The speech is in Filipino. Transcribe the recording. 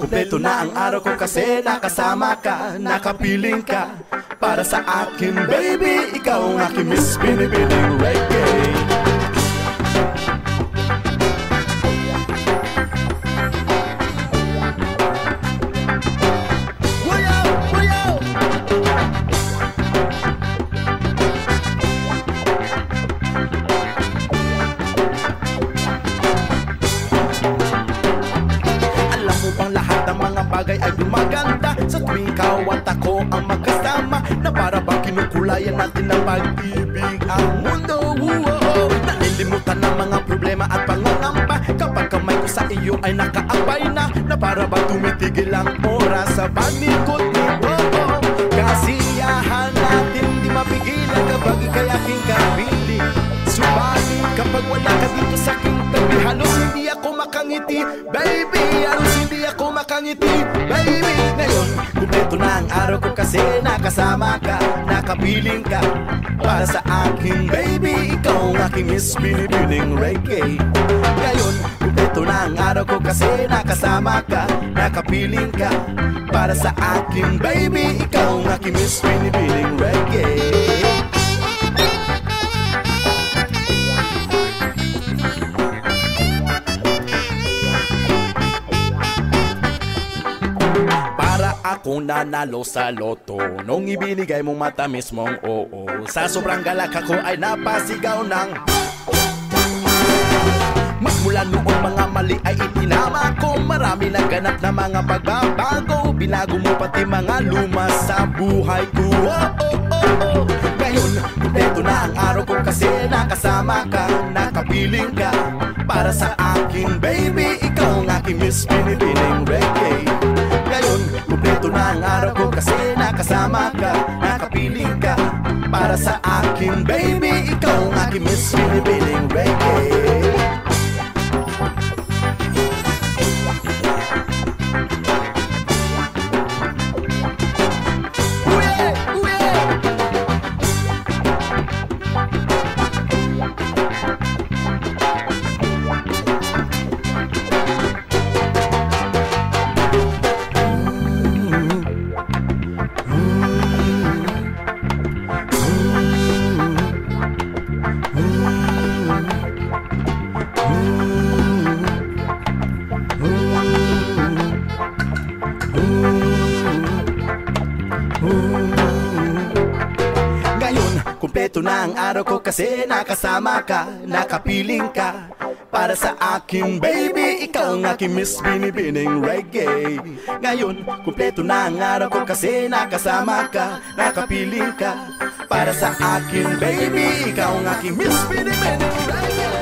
kumpleto na ang araw ko kasi nakasama ka, nakapiling ka. Para sa akin baby, ikaw ang aking Miss Binibining Reggae. Bagay ay gumaganda sa tuwing ikaw at ako ang magkasama, na para bang kinukulayan natin ng pag-ibig ang mundo. Nalilimutan ng mga problema at pangangamba kapag kamay ko sa iyo ay nakaabay na para bang tumitigil ang oras sa panikot nito. Kasiyahan natin di mapigilan kapag ika'y aking kapiling. Subalit kapag wala ka dito sa aking tabi, halos hindi ako makangiti. Baby, halos hindi ako makangiti. Baby, ngayon kumpleto na ang araw ko kasi nakasama ka, nakapiling ka. Para sa akin baby, ikaw ang aking Miss Binibining Reggae. Ngayon kumpleto na ang araw ko kasi nakasama ka, nakapiling ka. Para sa akin baby, ikaw ang aking Miss Binibining Reggae. Ako nanalo sa loto nung ibinigay mong matamis mong oo. Sa sobrang galak ako ay napasigaw ng magmula noon mga mali ay itinama ko. Marami naganap na mga pagbabago, binago mo pati mga luma sa buhay ko. Ngayon kumpleto na ang araw ko kasi nakasama ka, nakapiling ka. Para sa akin baby, ikaw ang aking Miss Binibining Reggae. Ngayon kumpleto na ang araw ko kasi nakasama ka, nakapiling ka. Para sa akin baby, ikaw ang aking Miss Binibining Reggae. Ngayon kumpleto na ang araw ko kasi nakasama ka, nakapiling ka. Para sa akin baby, ikaw ang aking Miss Binibining Reggae. Ngayon kumpleto na ang araw ko kasi nakasama ka, nakapiling ka. Para sa akin baby, ikaw ang aking Miss Binibining Reggae.